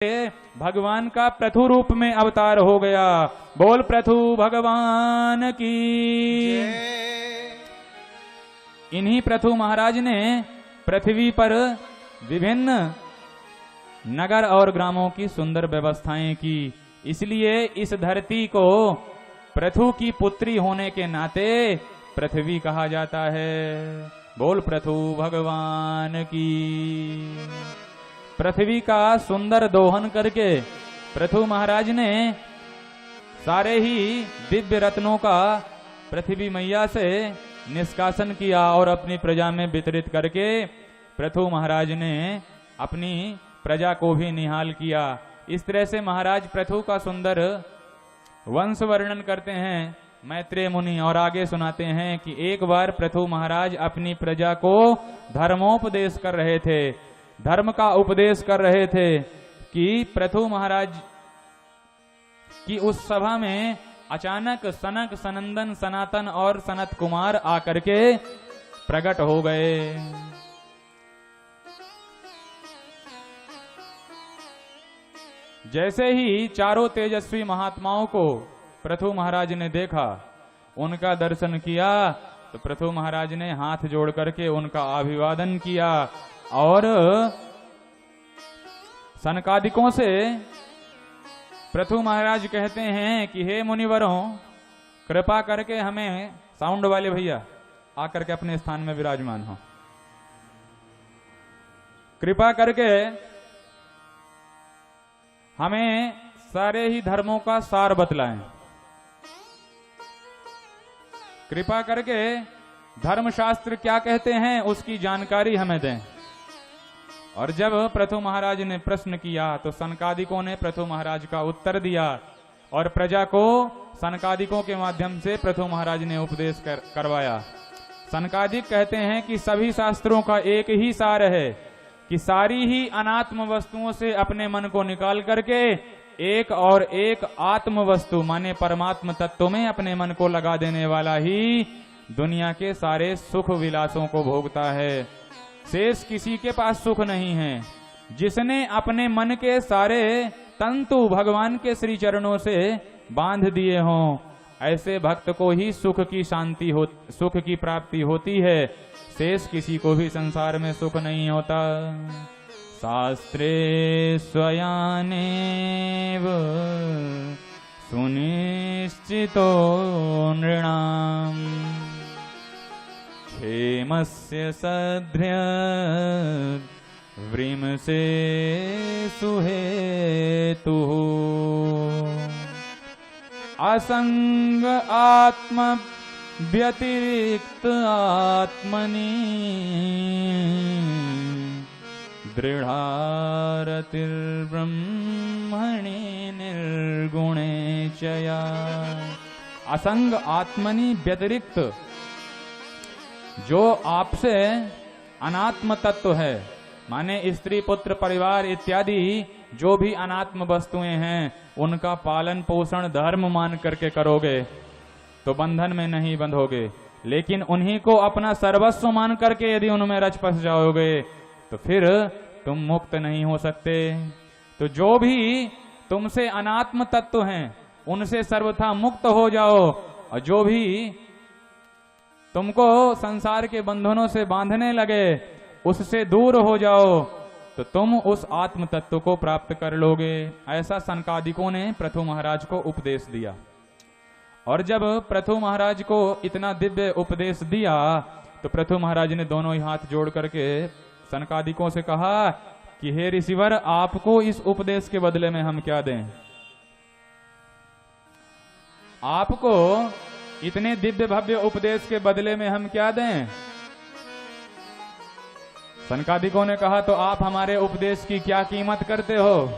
भगवान का पृथु रूप में अवतार हो गया। बोल पृथु भगवान की। इन्हीं पृथु महाराज ने पृथ्वी पर विभिन्न नगर और ग्रामों की सुंदर व्यवस्थाएं की। इसलिए इस धरती को पृथु की पुत्री होने के नाते पृथ्वी कहा जाता है। बोल पृथु भगवान की। पृथ्वी का सुंदर दोहन करके पृथु महाराज ने सारे ही दिव्य रत्नों का पृथ्वी मैया से निष्कासन किया और अपनी प्रजा में वितरित करके पृथु महाराज ने अपनी प्रजा को भी निहाल किया। इस तरह से महाराज पृथु का सुंदर वंश वर्णन करते हैं मैत्रेय मुनि और आगे सुनाते हैं कि एक बार पृथु महाराज अपनी प्रजा को धर्मोपदेश कर रहे थे, धर्म का उपदेश कर रहे थे कि पृथु महाराज की उस सभा में अचानक सनक सनंदन सनातन और सनत कुमार आकर के प्रकट हो गए। जैसे ही चारों तेजस्वी महात्माओं को पृथु महाराज ने देखा, उनका दर्शन किया, तो पृथु महाराज ने हाथ जोड़ करके उनका अभिवादन किया और सनकादिकों से पृथु महाराज कहते हैं कि हे मुनिवरों, कृपा करके हमें, साउंड वाले भैया आकर के अपने स्थान में विराजमान हो, कृपा करके हमें सारे ही धर्मों का सार बतलाएं, कृपा करके धर्मशास्त्र क्या कहते हैं उसकी जानकारी हमें दें। और जब पृथु महाराज ने प्रश्न किया तो सनकादिकों ने पृथु महाराज का उत्तर दिया और प्रजा को सनकादिकों के माध्यम से पृथु महाराज ने उपदेश करवाया। सनकादिक कहते हैं कि सभी शास्त्रों का एक ही सार है कि सारी ही अनात्म वस्तुओं से अपने मन को निकाल करके एक और एक आत्म वस्तु माने परमात्म तत्व में अपने मन को लगा देने वाला ही दुनिया के सारे सुख विलासों को भोगता है। शेष किसी के पास सुख नहीं है। जिसने अपने मन के सारे तंतु भगवान के श्री चरणों से बांध दिए हों, ऐसे भक्त को ही सुख की शांति हो, सुख की प्राप्ति होती है। शेष किसी को भी संसार में सुख नहीं होता। शास्त्रे स्वयानेव सुनिश्चितो नृणाम् क्षेमस्य सध्र्य व्रीमसे सुहेतुः असंग आत्म व्यतिरिक्त आत्मनि दृढ़ारतिर्ब्रह्मणि निर्गुणे चया। असंग आत्मनि व्यतिरिक्त जो आपसे अनात्म तत्व है, माने स्त्री पुत्र परिवार इत्यादि जो भी अनात्म वस्तुएं हैं, उनका पालन पोषण धर्म मान करके करोगे तो बंधन में नहीं बंधोगे। लेकिन उन्हीं को अपना सर्वस्व मान करके यदि उनमें रच पस जाओगे तो फिर तुम मुक्त नहीं हो सकते। तो जो भी तुमसे अनात्म तत्व हैं उनसे सर्वथा मुक्त हो जाओ, और जो भी तुमको संसार के बंधनों से बांधने लगे उससे दूर हो जाओ, तो तुम उस आत्म तत्व को प्राप्त कर लोगे। ऐसा सनकादिकों ने पृथु महाराज को उपदेश दिया। और जब पृथु महाराज को इतना दिव्य उपदेश दिया तो पृथु महाराज ने दोनों ही हाथ जोड़ करके सनकादिकों से कहा कि हे ऋषिवर, आपको इस उपदेश के बदले में हम क्या दें? आपको इतने दिव्य भव्य उपदेश के बदले में हम क्या दें? सनकादिकों ने कहा तो आप हमारे उपदेश की क्या कीमत करते हो?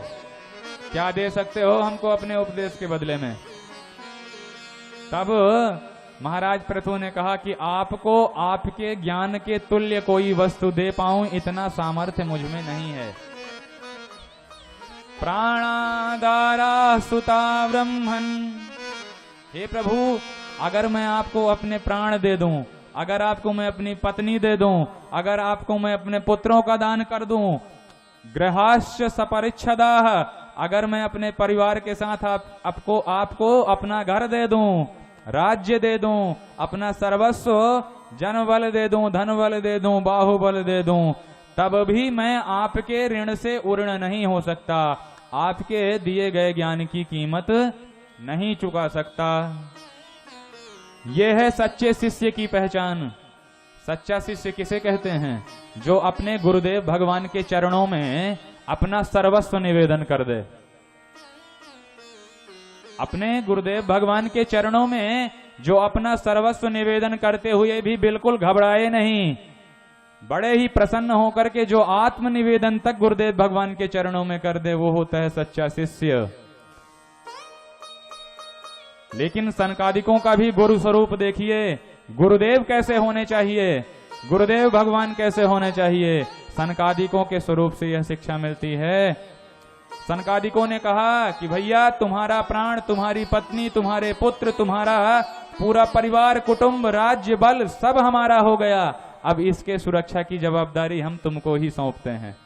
क्या दे सकते हो हमको अपने उपदेश के बदले में? तब महाराज पृथु ने कहा कि आपको आपके ज्ञान के तुल्य कोई वस्तु दे पाऊं इतना सामर्थ्य मुझ में नहीं है। प्राणादारा सुता ब्रह्मन, हे प्रभु, अगर मैं आपको अपने प्राण दे दूं, अगर आपको मैं अपनी पत्नी दे दूं, अगर आपको मैं अपने पुत्रों का दान कर दूं, गृहाश्च सपरिच्छदाः, अगर मैं अपने परिवार के साथ आपको अपना घर दे दूं, राज्य दे दूं, अपना सर्वस्व जन बल दे दूं, धन बल दे दूं, बाहुबल दे दूं, तब भी मैं आपके ऋण से उऋण नहीं हो सकता, आपके दिए गए ज्ञान की कीमत नहीं चुका सकता। यह है सच्चे शिष्य की पहचान। सच्चा शिष्य किसे कहते हैं? जो अपने गुरुदेव भगवान के चरणों में अपना सर्वस्व निवेदन कर दे। अपने गुरुदेव भगवान के चरणों में जो अपना सर्वस्व निवेदन करते हुए भी बिल्कुल घबराए नहीं, बड़े ही प्रसन्न होकर के जो आत्म निवेदन तक गुरुदेव भगवान के चरणों में कर दे, वो होता है सच्चा शिष्य। लेकिन सनकादिकों का भी गुरु स्वरूप देखिए, गुरुदेव कैसे होने चाहिए, गुरुदेव भगवान कैसे होने चाहिए। सनकादिकों के स्वरूप से यह शिक्षा मिलती है। सनकादिकों ने कहा कि भैया तुम्हारा प्राण, तुम्हारी पत्नी, तुम्हारे पुत्र, तुम्हारा पूरा परिवार, कुटुंब, राज्य, बल सब हमारा हो गया, अब इसके सुरक्षा की जवाबदारी हम तुमको ही सौंपते हैं।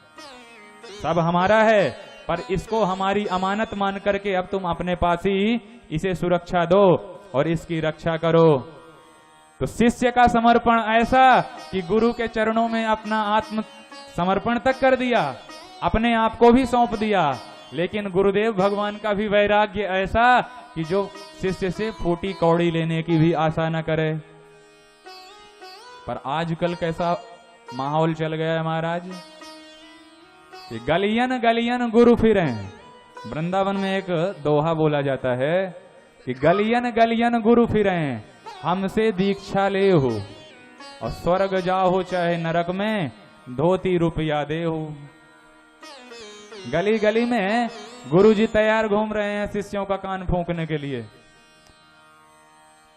सब हमारा है, पर इसको हमारी अमानत मान करके अब तुम अपने पास ही इसे सुरक्षा दो और इसकी रक्षा करो। तो शिष्य का समर्पण ऐसा कि गुरु के चरणों में अपना आत्म समर्पण तक कर दिया, अपने आप को भी सौंप दिया। लेकिन गुरुदेव भगवान का भी वैराग्य ऐसा कि जो शिष्य से फूटी कौड़ी लेने की भी आशा न करे। पर आजकल कैसा माहौल चल गया है महाराज कि गलियन गलियन गुरु फिरे। वृंदावन में एक दोहा बोला जाता है कि गलियन गलियन गुरु फिरे, हमसे दीक्षा ले हो और स्वर्ग जाओ चाहे नरक में, धोती रुपया दे हो। गली गली में गुरुजी तैयार घूम रहे हैं शिष्यों का कान फूंकने के लिए,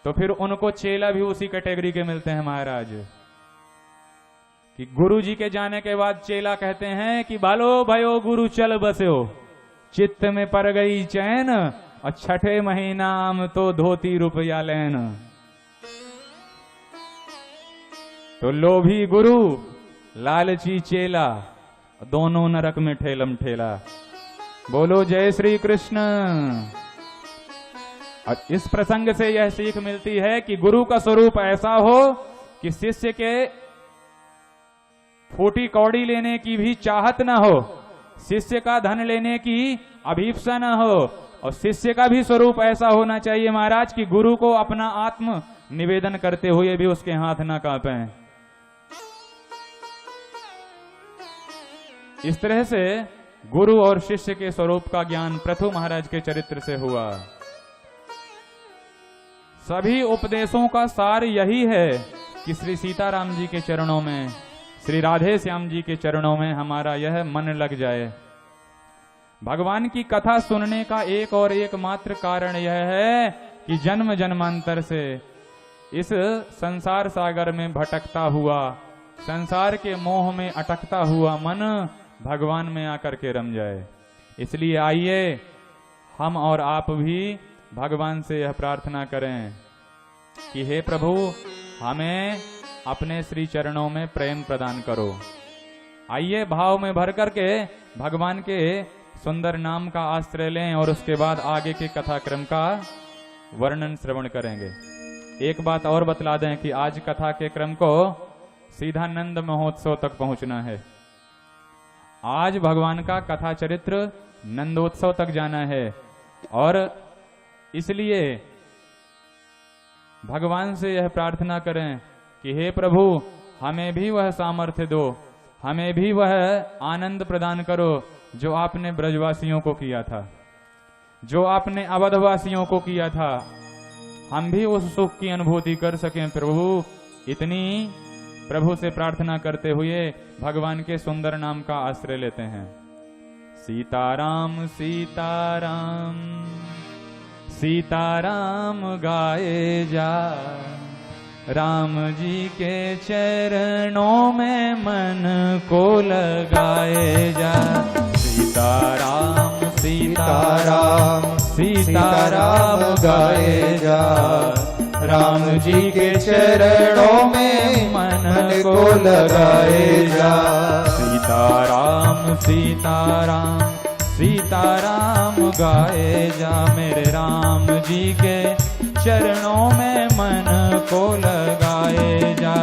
तो फिर उनको चेला भी उसी कैटेगरी के मिलते हैं महाराज कि गुरुजी के जाने के बाद चेला कहते हैं कि बालो भयो गुरु चल बस्यो, चित्त में पड़ गई चैन और छठे महीना हम तो धोती रुपया लेन। तो लोभी गुरु, लालची चेला, दोनों नरक में ठेलम ठेला। बोलो जय श्री कृष्ण। और इस प्रसंग से यह सीख मिलती है कि गुरु का स्वरूप ऐसा हो कि शिष्य के फूटी कौड़ी लेने की भी चाहत न हो, शिष्य का धन लेने की अभीप्सा न हो, और शिष्य का भी स्वरूप ऐसा होना चाहिए महाराज कि गुरु को अपना आत्म निवेदन करते हुए भी उसके हाथ न कांपे। इस तरह से गुरु और शिष्य के स्वरूप का ज्ञान पृथु महाराज के चरित्र से हुआ। सभी उपदेशों का सार यही है कि श्री सीताराम जी के चरणों में, श्री राधे श्याम जी के चरणों में हमारा यह मन लग जाए। भगवान की कथा सुनने का एक और एकमात्र कारण यह है कि जन्म जन्मांतर से इस संसार सागर में भटकता हुआ, संसार के मोह में अटकता हुआ मन भगवान में आकर के रम जाए। इसलिए आइए हम और आप भी भगवान से यह प्रार्थना करें कि हे प्रभु, हमें अपने श्री चरणों में प्रेम प्रदान करो। आइए भाव में भर करके भगवान के सुंदर नाम का आश्रय लें और उसके बाद आगे के कथाक्रम का वर्णन श्रवण करेंगे। एक बात और बतला दें कि आज कथा के क्रम को सीधा नंद महोत्सव तक पहुंचना है। आज भगवान का कथा चरित्र नंदोत्सव तक जाना है और इसलिए भगवान से यह प्रार्थना करें कि हे प्रभु, हमें भी वह सामर्थ्य दो, हमें भी वह आनंद प्रदान करो जो आपने ब्रजवासियों को किया था, जो आपने अवधवासियों को किया था। हम भी उस सुख की अनुभूति कर सकें प्रभु। इतनी प्रभु से प्रार्थना करते हुए भगवान के सुंदर नाम का आश्रय लेते हैं। सीताराम सीताराम सीताराम गाए जा, राम जी के चरणों में मन को लगाए जा। सीताराम सीताराम सीताराम गाए जा, राम जी के चरणों में मन को लगाए जा। सीताराम सीताराम सीताराम गाए जा मेरे राम जी के चरणों में मन को लगाए जा।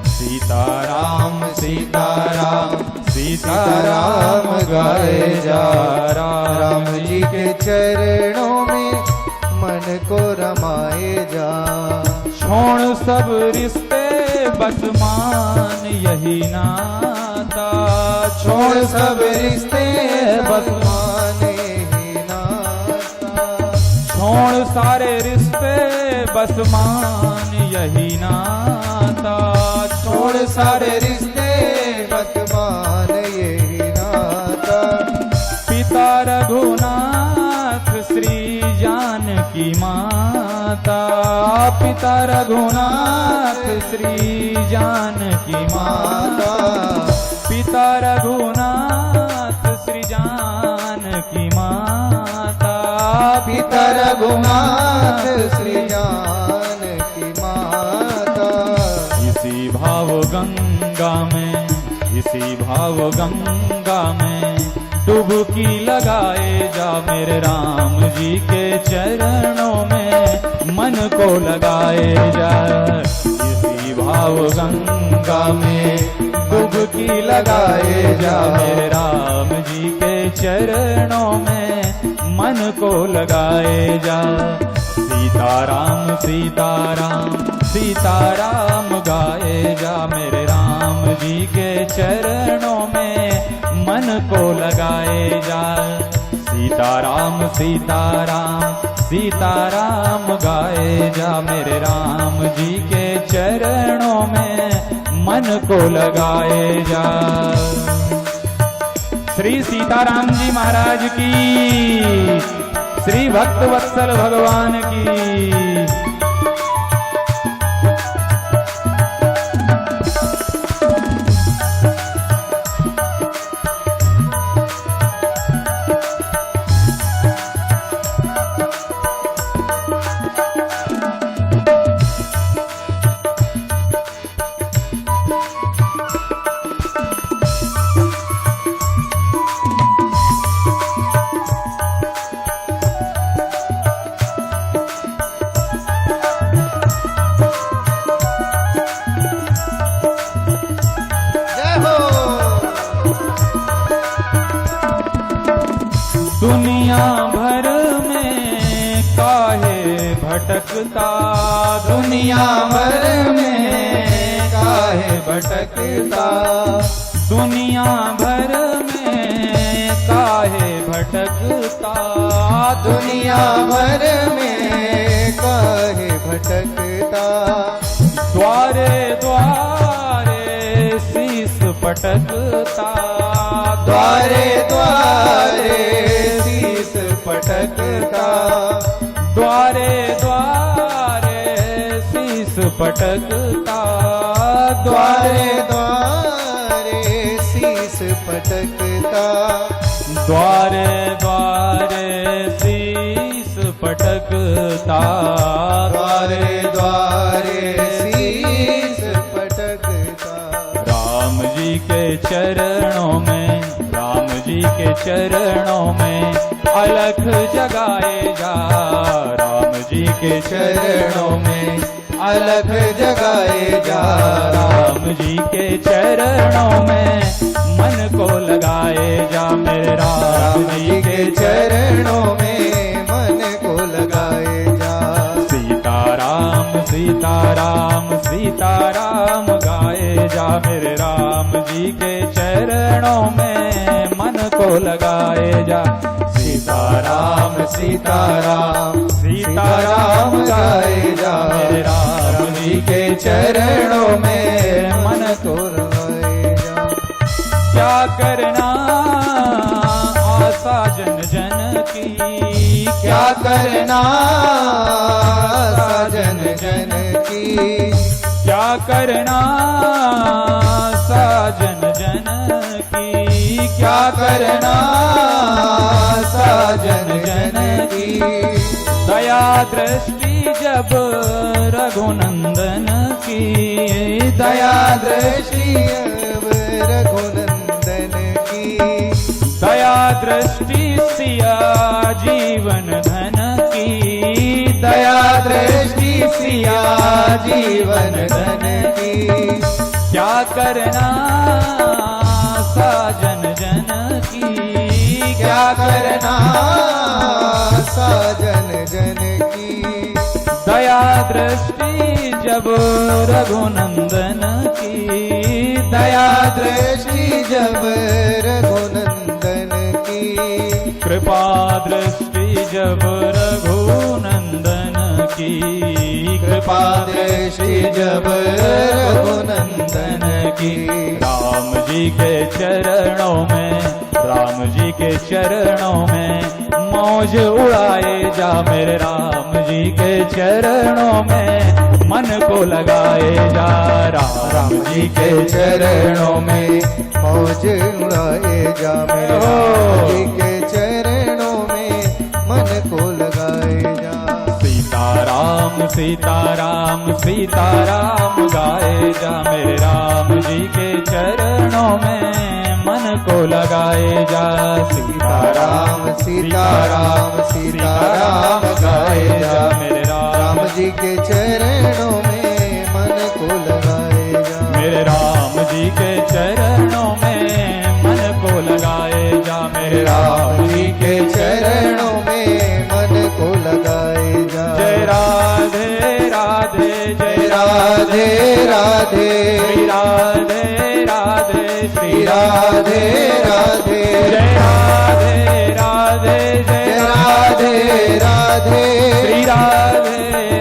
सीताराम सीताराम सीताराम गाए जा राम जी के चरणों में मन को रमाए जा। छोड़ सब रिश्ते बस मान यही नाता, छोड़ सब रिश्ते बस मान यही नाता। छोड़ सारे रिश्ते बस मान यही नाता, छोड़ सारे रिश्ते बस मान यही नाता। पिता रघुनाथ श्री जानकी माता, पिता रघुनाथ श्री जानकी माता, पिता रघुनाथ श्री जानकी माता, पिता रघुनाथ श्री जानकी माता। इसी भाव गंगा में, इसी भाव गंगा में डुबकी लगाए जा मेरे राम जी के चरणों में मन को लगाए जा। इसी भाव गंगा में डुबकी लगाए जा मेरे राम जी के चरणों में मन को लगाए जा। सीताराम सीताराम सीताराम गाए जा मेरे राम जी के चरणों में मन को लगाए जा। सीताराम सीताराम सीताराम गाए जा मेरे राम जी के चरणों में मन को लगाए जा। श्री सीताराम जी महाराज की, श्री भक्त वत्सल भगवान की। दुनिया भर में काहे भटकता, दुनिया भर में काहे भटकता। दुनिया भर में काहे भटकता, दुनिया भर में काहे भटकता। द्वारे द्वारे शीस पटकता, द्वारे द्वारे शीस पटकता। द्वारे द्वारे शीस पटकता, द्वारे द्वारे शीस पटकता। द्वारे द्वारे शीस पटकता, द्वारे द्वारे शीस पटकता। राम जी के चरणों में, राम जी के चरणों में अलख जगाए जा। राम जी के चरणों में अलख जगाए जा। राम जी के चरणों में मन को लगाए जा मेरे राम जी के चरणों में मन को लगाए जा। सीताराम सीताराम सीताराम गाए जा मेरे राम जी के चरणों में मन को लगाए जा। सीताराम सीताराम सीताराम गाए जा मेरे राम जी के चरणों में मन को लगाए जा। क्या करना आशा जन जन की, क्या करना साजन जन की। क्या करना साजन जन की, क्या करना साजन जन की। दया दृष्टि जब रघुनंदन की, दया दृष्टि अब रघुनंदन की। दृष्टि सिया जीवन धन की, दया दृष्टि सिया जीवन धन की। क्या करना साजन जन की, क्या करना साजन जन की। दया दृष्टि जब रघुनंदन की, दया दृष्टि जब रघुनंदन की। कृपा दृष्टि जब रघुनंदन की, कृपा दृष्टि जब रघुनंदन की। राम जी के चरणों में, राम जी के चरणों में मौज उड़ाए जा मेरे राम जी के चरणों में मन को लगाए जा। राम जी के चरणों में मौज उड़ाए जा मेरे राम जी के चरणों में मन को लगाए जा। सीताराम सीताराम सीताराम गाए जा मेरे राम जी के चरणों में मन को लगाए जा। सीताराम सीताराम सीताराम गाए जा मेरे राम जी के चरणों में मन को लगाए जा। मेरे राम जी के चरणों में मन को लगाए जा। मेरे राम जी के चरणों में मन को लगाए जा। जय राधे राधे जय राधे राधे श्री राधे राधे श्री राधे राधे जय राधे राधे जय राधे राधे श्री राधे राधे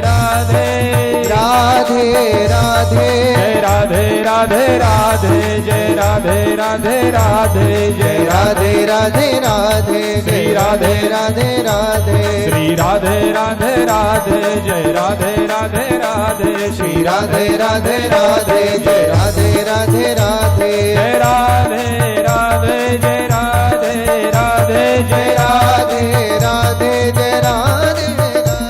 राधे राधे जय राधे राधे राधे जय राधे राधे राधे जय राधे राधे राधे श्री राधे राधे राधे श्री राधे राधे राधे जय राधे राधे राधे श्री राधे राधे राधे जय राधे राधे राधे जय राधे राधे जय राधे राधे जय राधे राधे जय राधे राधे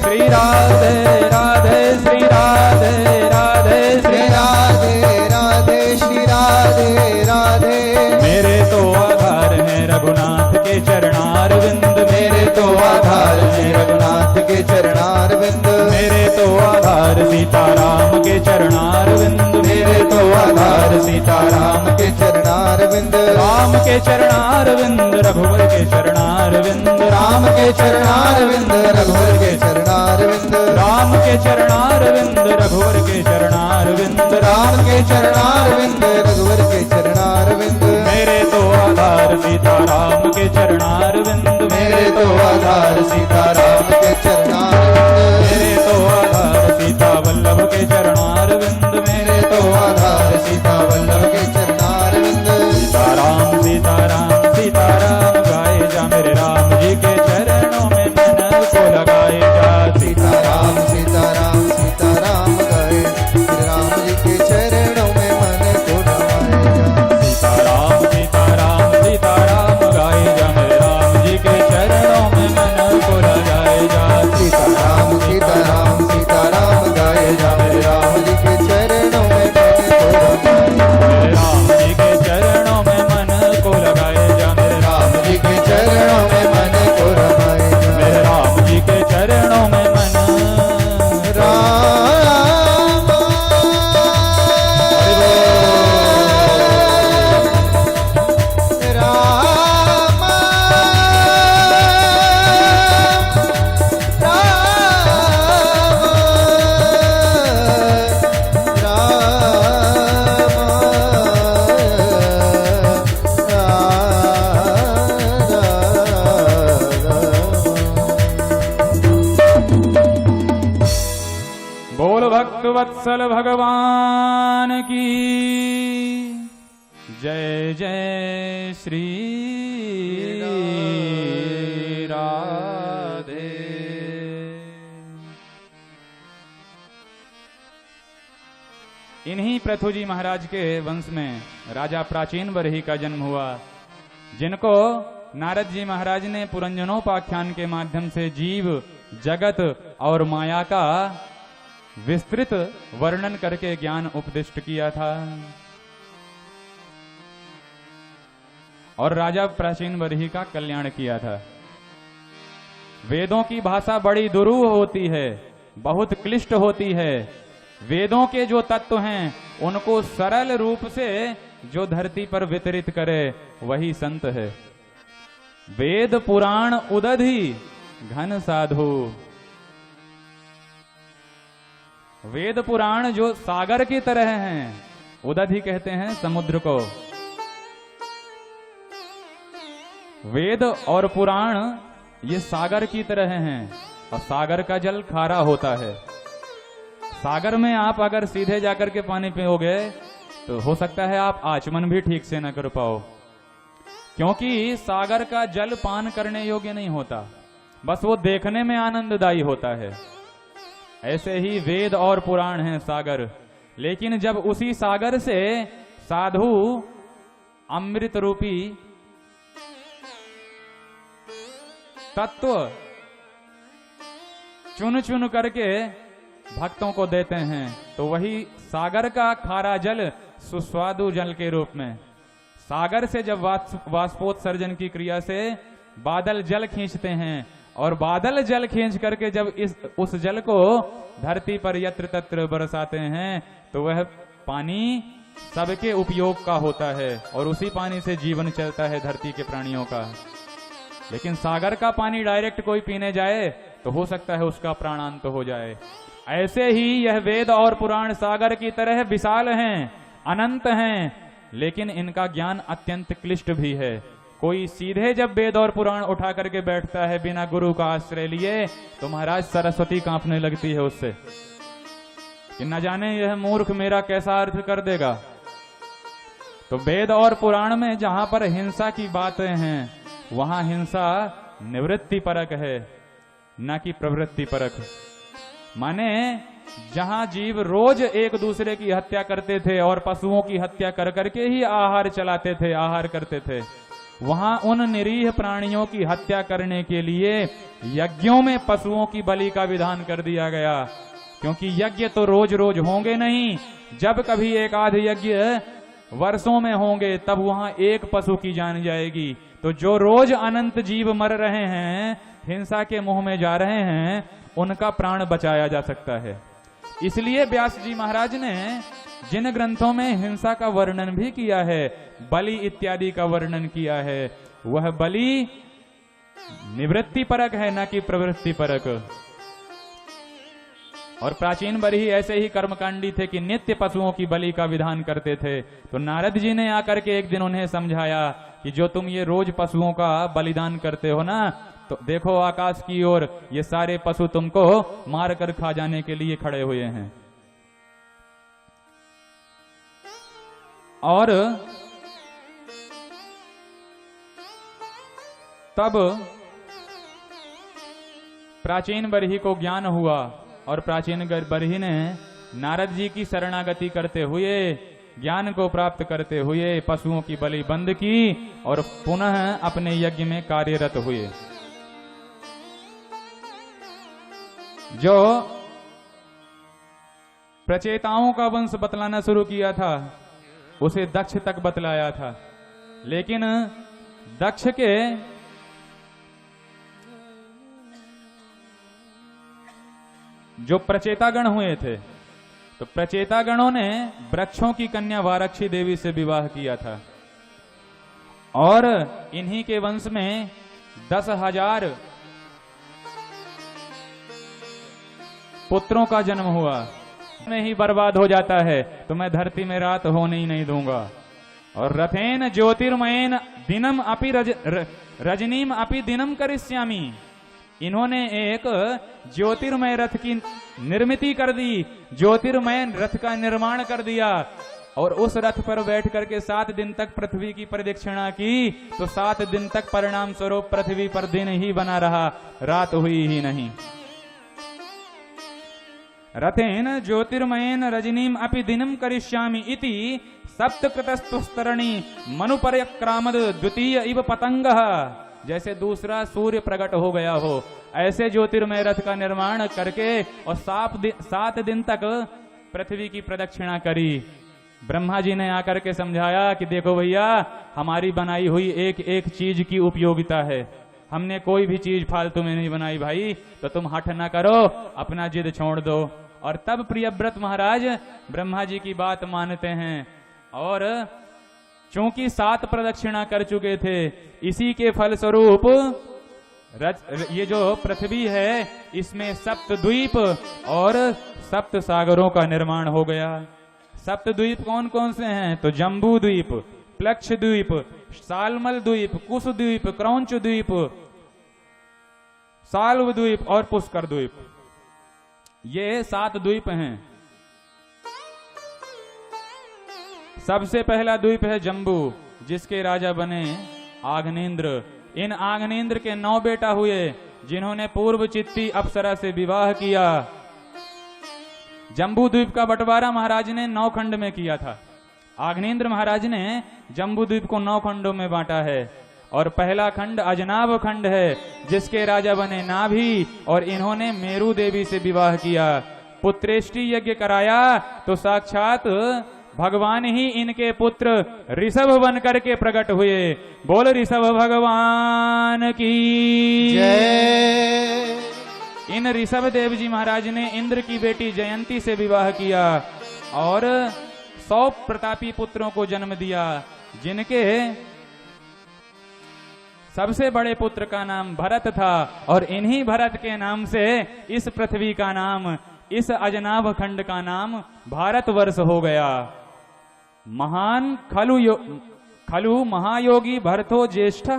श्री राधे राधे श्री राधे राधे श्री राधे राधे श्री राधे राधे। मेरे तो आधार है रघुनाथ के चरणारविंद, मेरे तो आधार है रघुनाथ के चरणारविंद, मेरे तो आधार सीताराम के चरणारविंद, मेरे तो आधार सीताराम के चरणारविंद। राम के चरणारविंद रघुवर के चरणारविंद, राम के चरणारविंद रघुवर के चरणारविंद राम के चरणारविंद रघुवर के चरणारविंद, राम के चरणारविंद रघुवर के चरणारविंद। मेरे तो आधार सीताराम के चरणारविंद, मेरे तो आधार सीताराम के चरणारविंद, मेरे तो आधार सीता वल्लभ के चरणारविंद, मेरे तो आधार सीता वल्लभ के चरणारविंद। सीताराम सीताराम सीताराम गाए जा मेरे राम जी के चरणों में मन को लगाए जा। सीताराम सीताराम सीताराम गाए श्री राम जी के चरणों में मन को लगाए जा। सीताराम सीताराम सीताराम गाए जा मेरे राम जी के चरणों में मन को लगाए जा। सीताराम सीताराम सीताराम गाए जा मेरे राम जी के चरणों में मन को लगाए जा। मेरे राम जी के चरणों में मन को लगाए जा। मेरे राम जी के चरणों में मन को लगाए जा। मेरे राम जी के चरणों में मन राम राम बोल भक्त वत्सल भगवान की जय जय श्री राधे। इन्हीं पृथ्वी महाराज के वंश में राजा प्राचीन बरही का जन्म हुआ, जिनको नारद जी महाराज ने पुरंजनोपाख्यान के माध्यम से जीव जगत और माया का विस्तृत वर्णन करके ज्ञान उपदिष्ट किया था। और राजा प्राचीन बरही का कल्याण किया था। वेदों की भाषा बड़ी दुरूह होती है, बहुत क्लिष्ट होती है। वेदों के जो तत्व हैं उनको सरल रूप से जो धरती पर वितरित करे वही संत है। वेद पुराण उदधि घन साधु। वेद पुराण जो सागर की तरह हैं, उदधि कहते हैं समुद्र को। वेद और पुराण ये सागर की तरह हैं और सागर का जल खारा होता है। सागर में आप अगर सीधे जाकर के पानी पियोगे तो हो सकता है आप आचमन भी ठीक से न कर पाओ, क्योंकि सागर का जल पान करने योग्य नहीं होता, बस वो देखने में आनंददायी होता है। ऐसे ही वेद और पुराण हैं सागर, लेकिन जब उसी सागर से साधु अमृत रूपी तत्व चुन चुन करके भक्तों को देते हैं, तो वही सागर का खारा जल सुस्वादु जल के रूप में, सागर से जब वाष्पोत्सर्जन की क्रिया से बादल जल खींचते हैं और बादल जल खींच करके जब उस जल को धरती पर यत्र तत्र बरसाते हैं, तो वह पानी सबके उपयोग का होता है और उसी पानी से जीवन चलता है धरती के प्राणियों का। लेकिन सागर का पानी डायरेक्ट कोई पीने जाए तो हो सकता है उसका प्राणांत हो जाए। ऐसे ही यह वेद और पुराण सागर की तरह विशाल हैं, अनंत हैं, लेकिन इनका ज्ञान अत्यंत क्लिष्ट भी है। कोई सीधे जब वेद और पुराण उठा करके बैठता है बिना गुरु का आश्रय लिए, तो महाराज सरस्वती कांपने लगती है उससे कि न जाने यह मूर्ख मेरा कैसा अर्थ कर देगा। तो वेद और पुराण में जहां पर हिंसा की बातें हैं वहां हिंसा निवृत्ति परक है, न कि प्रवृत्ति परक। माने जहां जीव रोज एक दूसरे की हत्या करते थे और पशुओं की हत्या कर करके ही आहार चलाते थे, आहार करते थे, वहां उन निरीह प्राणियों की हत्या करने के लिए यज्ञों में पशुओं की बलि का विधान कर दिया गया। क्योंकि यज्ञ तो रोज रोज होंगे नहीं, जब कभी एक आध यज्ञ वर्षों में होंगे तब वहां एक पशु की जान जाएगी। तो जो रोज अनंत जीव मर रहे हैं, हिंसा के मुंह में जा रहे हैं, उनका प्राण बचाया जा सकता है। इसलिए व्यास जी महाराज ने जिन ग्रंथों में हिंसा का वर्णन भी किया है, बलि इत्यादि का वर्णन किया है, वह बलि निवृत्ति परक है, न कि प्रवृत्ति परक। और प्राचीन बरही ऐसे ही कर्मकांडी थे कि नित्य पशुओं की बलि का विधान करते थे। तो नारद जी ने आकर के एक दिन उन्हें समझाया कि जो तुम ये रोज पशुओं का बलिदान करते हो ना, तो देखो आकाश की ओर, ये सारे पशु तुमको मार कर खा जाने के लिए खड़े हुए हैं। और तब प्राचीन बरही को ज्ञान हुआ और प्राचीन बरही ने नारद जी की शरणागति करते हुए, ज्ञान को प्राप्त करते हुए पशुओं की बलि बंद की और पुनः अपने यज्ञ में कार्यरत हुए। जो प्रचेताओं का वंश बतलाना शुरू किया था उसे दक्ष तक बतलाया था, लेकिन दक्ष के जो प्रचेतागण हुए थे, तो प्रचेतागणों ने वृक्षों की कन्या वारक्षी देवी से विवाह किया था और इन्हीं के वंश में 10,000 पुत्रों का जन्म हुआ। में ही बर्बाद हो जाता है तो मैं धरती में रात होने ही नहीं दूंगा। और रथेन ज्योतिर्मयेन दिनम अपि रजनीम अपि दिनम करिष्यामि, इन्होंने एक ज्योतिर्मय रथ की निर्मिति कर दी, ज्योतिर्मय रथ का निर्माण कर दिया और उस रथ पर बैठ करके 7 दिन तक पृथ्वी की प्रदक्षिणा की, तो 7 दिन तक परिणाम स्वरूप पृथ्वी पर दिन ही बना रहा, रात हुई ही नहीं। रथेन ज्योतिर्मयेन रजनीम अपि दिनम करिष्यामि इति सप्तकृतस्तुस्तरणी मनुपरिक्रामद द्वितीय इव पतंगः, जैसे दूसरा सूर्य प्रकट हो गया हो, ऐसे ज्योतिर्मय रथ का निर्माण करके और 7 दिन तक पृथ्वी की प्रदक्षिणा करी। ब्रह्मा जी ने आकर के समझाया कि देखो भैया, हमारी बनाई हुई एक एक चीज की उपयोगिता है, हमने कोई भी चीज फालतू में नहीं बनाई भाई, तो तुम हठ ना करो, अपना जिद छोड़ दो। और तब प्रियव्रत महाराज ब्रह्मा जी की बात मानते हैं, और चूंकि 7 प्रदक्षिणा कर चुके थे, इसी के फलस्वरूप ये जो पृथ्वी है इसमें 7 द्वीप और 7 सागरों का निर्माण हो गया। 7 द्वीप कौन कौन से हैं? तो जम्बू द्वीप, प्लक्ष द्वीप, सालमल द्वीप, कुश द्वीप, क्रौंच द्वीप, साल्व द्वीप और पुष्कर द्वीप। ये 7 द्वीप हैं। सबसे पहला द्वीप है जम्बू, जिसके राजा बने आग्नेन्द्र। इन आग्नेन्द्र के 9 बेटा हुए, जिन्होंने पूर्व चित्ती अप्सरा से विवाह किया। जम्बू द्वीप का बंटवारा महाराज ने 9 खंड में किया था। आग्नेन्द्र महाराज ने जम्बू द्वीप को 9 खंडों में बांटा है, और पहला खंड अजनाभ खंड है, जिसके राजा बने नाभि, और इन्होंने मेरू देवी से विवाह किया। पुत्रेष्टि यज्ञ कराया तो साक्षात भगवान ही इनके पुत्र ऋषभ बन करके प्रकट हुए। बोल ऋषभ भगवान की जय। इन ऋषभ देव जी महाराज ने इंद्र की बेटी जयंती से विवाह किया और 100 प्रतापी पुत्रों को जन्म दिया, जिनके सबसे बड़े पुत्र का नाम भरत था, और इन्हीं भरत के नाम से इस पृथ्वी का नाम, इस अजनाभ खंड का नाम भारतवर्ष हो गया। महान खलु महायोगी भरतो ज्येष्ठ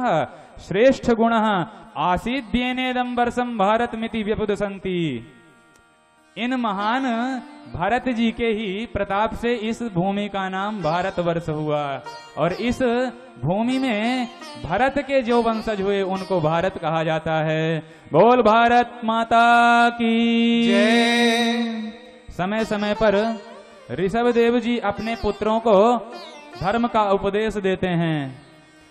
श्रेष्ठ गुण आसीद्येनेदं वर्षं भारत मिति व्यपदसन्ति। इन महान भरत जी के ही प्रताप से इस भूमि का नाम भारतवर्ष हुआ, और इस भूमि में भरत के जो वंशज हुए उनको भारत कहा जाता है। बोल भारत माता की जय। समय समय पर ऋषभ देव जी अपने पुत्रों को धर्म का उपदेश देते हैं,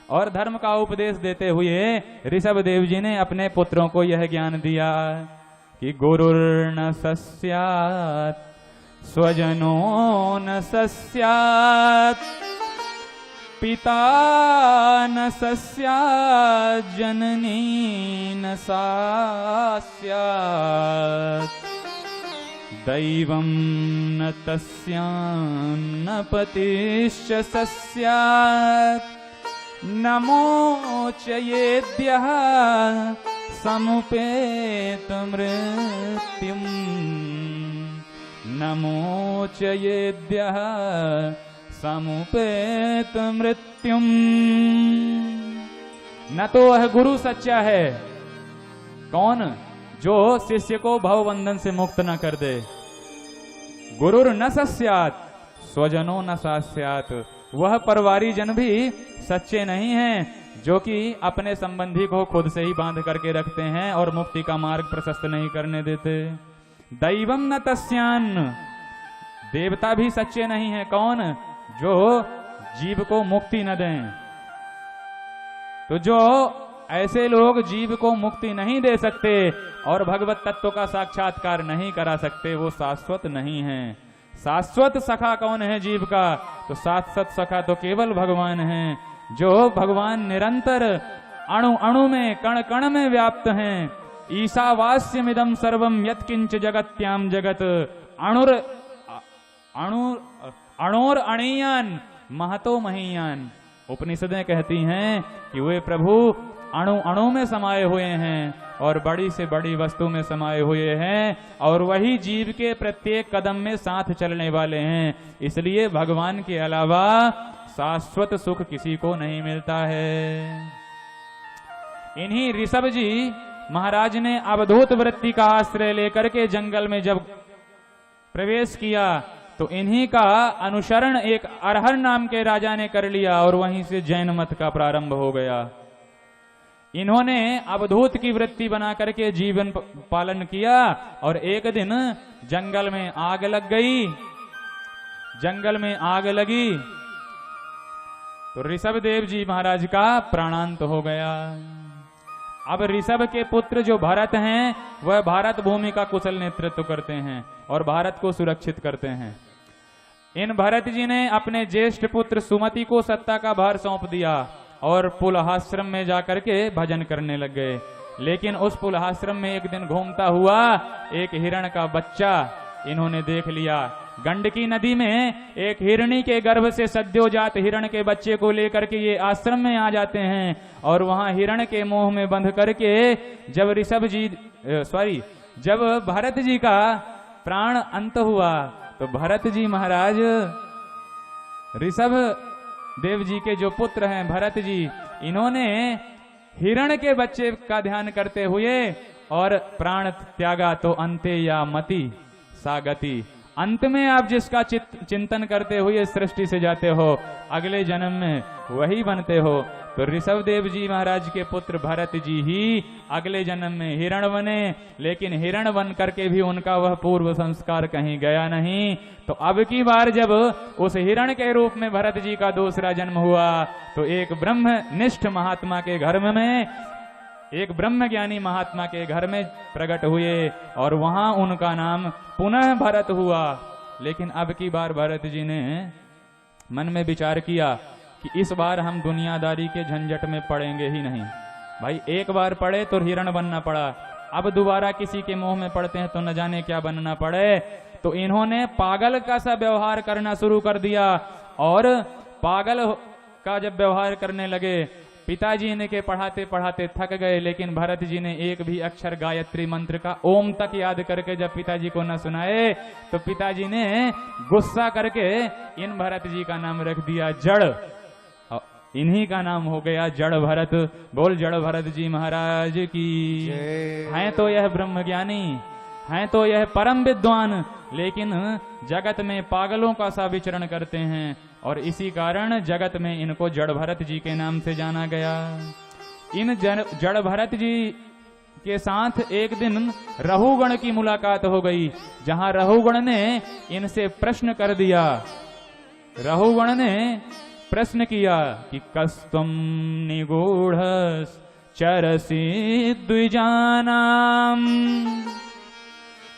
और धर्म का उपदेश देते हुए ऋषभ देव जी ने अपने पुत्रों को यह ज्ञान दिया कि गुरुर्न सस्यात् स्वजनो न सस्यात् पिता न सस्यात् जननी न सास्यात् दैवं न तस्यान्न पतिश्च सस्यात् नमोचयेद्यः समुपेत मृत्युम् नमोचयेद्यः समुपेत मृत्युम्। न तो वह गुरु सच्चा है, कौन? जो शिष्य को भवबंधन से मुक्त न कर दे। गुरुर न सस्यात् स्वजनो न सास्यात्। वह परवारी जन भी सच्चे नहीं हैं, जो कि अपने संबंधी को खुद से ही बांध करके रखते हैं और मुक्ति का मार्ग प्रशस्त नहीं करने देते। दैवम न तस्यान्न। देवता भी सच्चे नहीं है, कौन? जो जीव को मुक्ति न दें। तो जो ऐसे लोग जीव को मुक्ति नहीं दे सकते और भगवत तत्व का साक्षात्कार नहीं करा सकते, वो शाश्वत नहीं है। शाश्वत सखा कौन है जीव का? तो शाश्वत सखा तो केवल भगवान है, जो भगवान निरंतर अणु अणु में, कण कण में व्याप्त हैं। ईशावास्यमिदं सर्वं यत्किंच जगत्याम जगत अणोर अणीयान महतो महीयान। उपनिषदें कहती हैं कि वे प्रभु अणु अणु में समाये हुए हैं और बड़ी से बड़ी वस्तु में समाये हुए हैं, और वही जीव के प्रत्येक कदम में साथ चलने वाले हैं। इसलिए भगवान के अलावा शाश्वत सुख किसी को नहीं मिलता है। इन्हीं ऋषभ जी महाराज ने अवधूत वृत्ति का आश्रय लेकर के जंगल में जब प्रवेश किया, तो इन्हीं का अनुसरण एक अरहर नाम के राजा ने कर लिया, और वहीं से जैन मत का प्रारंभ हो गया। इन्होंने अवधूत की वृत्ति बना करके जीवन पालन किया, और एक दिन जंगल में आग लग गई। जंगल में आग लगी तो ऋषभ देव जी महाराज का प्राणांत हो गया। अब ऋषभ के पुत्र जो भरत हैं, वह भारत भूमि का कुशल नेतृत्व करते हैं और भारत को सुरक्षित करते हैं। इन भरत जी ने अपने ज्येष्ठ पुत्र सुमति को सत्ता का भार सौंप दिया और पुलहाश्रम में जाकर के भजन करने लग गए। लेकिन उस पुलहाश्रम में एक दिन घूमता हुआ एक हिरण का बच्चा इन्होंने देख लिया। गंडकी नदी में एक हिरणी के गर्भ से सद्योजात हिरण के बच्चे को लेकर के ये आश्रम में आ जाते हैं और वहां हिरण के मुंह में बंध करके जब भरत जी का प्राण अंत हुआ तो भरत जी महाराज ऋषभ देव जी के जो पुत्र हैं भरत जी, इन्होंने हिरण के बच्चे का ध्यान करते हुए और प्राण त्यागा। तो अंते या मति सा गति, अंत में आप जिसका चिंतन करते हुए सृष्टि से जाते हो अगले जन्म में वही बनते हो। तो ऋषभ देव जी महाराज के पुत्र भरत जी ही अगले जन्म में हिरण बने, लेकिन हिरण बन करके भी उनका वह पूर्व संस्कार कहीं गया नहीं। तो अब की बार जब उस हिरण के रूप में भरत जी का दूसरा जन्म हुआ तो एक ब्रह्मनिष्ठ महात्मा के घर में, एक ब्रह्म ज्ञानी महात्मा के घर में प्रकट हुए और वहां उनका नाम पुनः भरत हुआ। लेकिन अब की बार भरत जी ने मन में विचार किया कि इस बार हम दुनियादारी के झंझट में पड़ेंगे ही नहीं। भाई एक बार पड़े तो हिरण बनना पड़ा, अब दोबारा किसी के मुंह में पड़ते हैं तो न जाने क्या बनना पड़े। तो इन्होंने पागल का सा व्यवहार करना शुरू कर दिया और पागल का जब व्यवहार करने लगे, पिताजी ने के पढ़ाते पढ़ाते थक गए, लेकिन भरत जी ने एक भी अक्षर गायत्री मंत्र का ओम तक याद करके जब पिताजी को न सुनाए तो पिताजी ने गुस्सा करके इन भरत जी का नाम रख दिया जड़। इन्हीं का नाम हो गया जड़ भरत। बोल जड़ भरत जी महाराज की। हैं तो यह ब्रह्म ज्ञानी, हैं तो यह परम विद्वान, लेकिन जगत में पागलों का सा विचरण करते हैं और इसी कारण जगत में इनको जड़ भरत जी के नाम से जाना गया। इन जड़ भरत जी के साथ एक दिन रहुगण की मुलाकात हो गई, जहां रहुगण ने इनसे प्रश्न कर दिया। रहुगण ने प्रश्न किया कि कस्तम निगूढ़ चरसी द्विजानाम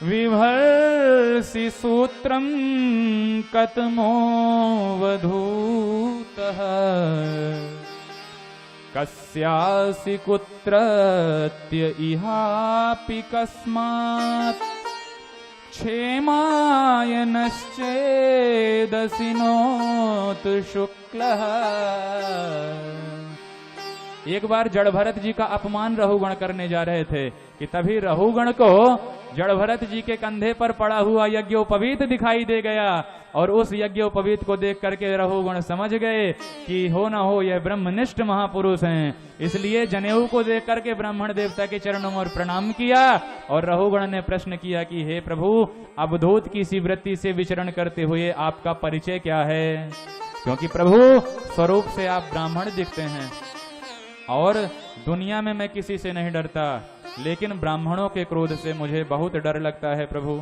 विभर्षि सूत्रम कतमो वधूतः कस्यासि कुत्रत्य इहापि कस्मात् क्षेमाय नश्चेदसि नोत शुक्लः। एक बार जड़ भरत जी का अपमान रहुगण करने जा रहे थे कि तभी रहुगण को जड़ भरत जी के कंधे पर पड़ा हुआ यज्ञोपवीत दिखाई दे गया और उस यज्ञोपवीत को देख करके रहुगण समझ गए कि हो ना हो यह ब्रह्मनिष्ठ महापुरुष हैं। इसलिए जनेऊ को देख करके ब्राह्मण देवता के चरणों में प्रणाम किया और रहुगण ने प्रश्न किया कि हे प्रभु, अवधूत की सी वृत्ति से विचरण करते हुए आपका परिचय क्या है? क्योंकि प्रभु स्वरूप से आप ब्राह्मण दिखते हैं और दुनिया में मैं किसी से नहीं डरता, लेकिन ब्राह्मणों के क्रोध से मुझे बहुत डर लगता है प्रभु।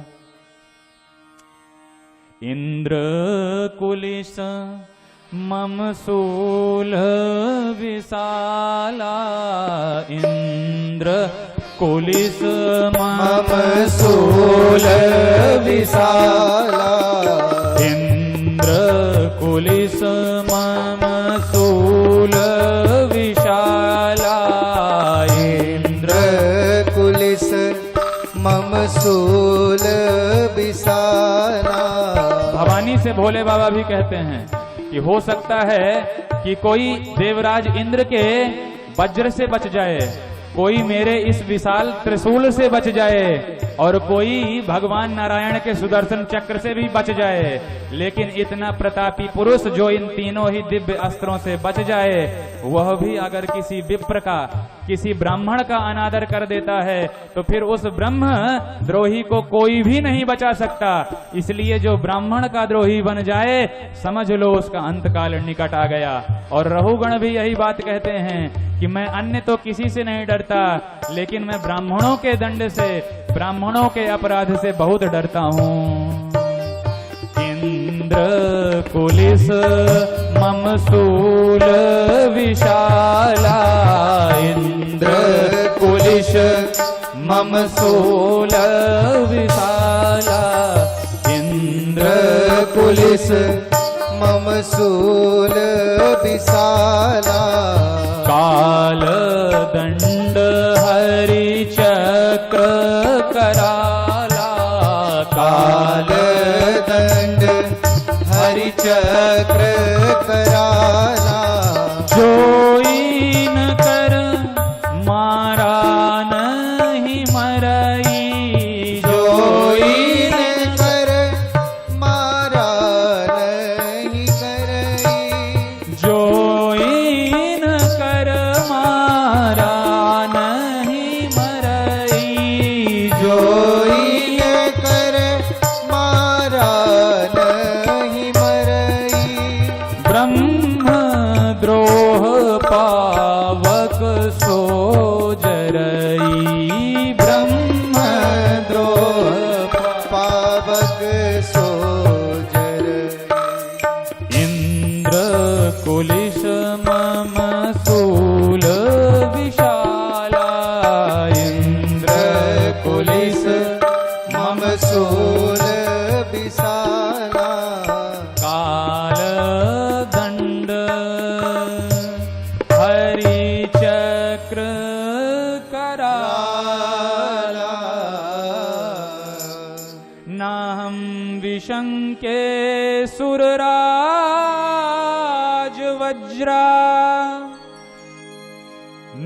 इंद्र कुलिस मम शूल विशाला, इंद्र कुलिस मम शूल विशाला, इंद्र कुलिस मम शूल विशाला, इंद्र कुलिस मम शूल विशाला। भवानी से भोले बाबा भी कहते हैं कि हो सकता है कि कोई देवराज इंद्र के वज्र से बच जाए, कोई मेरे इस विशाल त्रिशूल से बच जाए और कोई भगवान नारायण के सुदर्शन चक्र से भी बच जाए, लेकिन इतना प्रतापी पुरुष जो इन तीनों ही दिव्य अस्त्रों से बच जाए, वह भी अगर किसी विप्र का, किसी ब्राह्मण का अनादर कर देता है तो फिर उस ब्रह्म द्रोही को कोई भी नहीं बचा सकता। इसलिए जो ब्राह्मण का द्रोही बन जाए समझ लो उसका अंतकाल निकट आ गया। और रहुगण भी यही बात कहते हैं कि मैं अन्य तो किसी से नहीं डरता, लेकिन मैं ब्राह्मणों के दंड से, ब्राह्मणों के अपराध से बहुत डरता हूँ। इंद्र कुलिस मम शूल विशाला, इंद्र कुलिस मम शूल विशाला, इंद्र कुलिस मम शूल विशाला काल दंड हरि चक्र कराला काल दंड हरि चक्र कराला जोइन कर मारा नहीं मरई जोइन कर मारा नहीं करई जोइन कर मारा नहीं मरई जोइन कर मारा नहीं मरई ब्रह्म द्रोह पावक सो जरई ब्रह्म द्रोह पावक सोजर इंद्र कुलिश मम शूल विशाला इंद्र कुलिश मम शूल विशाला काल दंड हरि चक्र कराला नाहं विशंके सुरराज वज्रा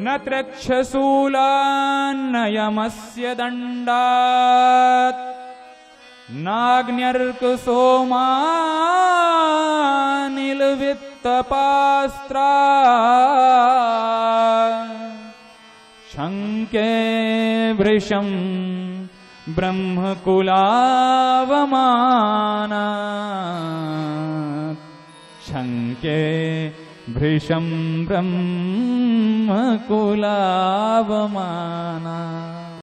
न त्रक्षशूलान्नयमस्य दण्डात् नाग्न्यर्क सोमानिलवित्तपास्त्रा शङ्के भृशं ब्रह्मकुलावमाना शङ्के भृशं ब्रह्मकुलावमाना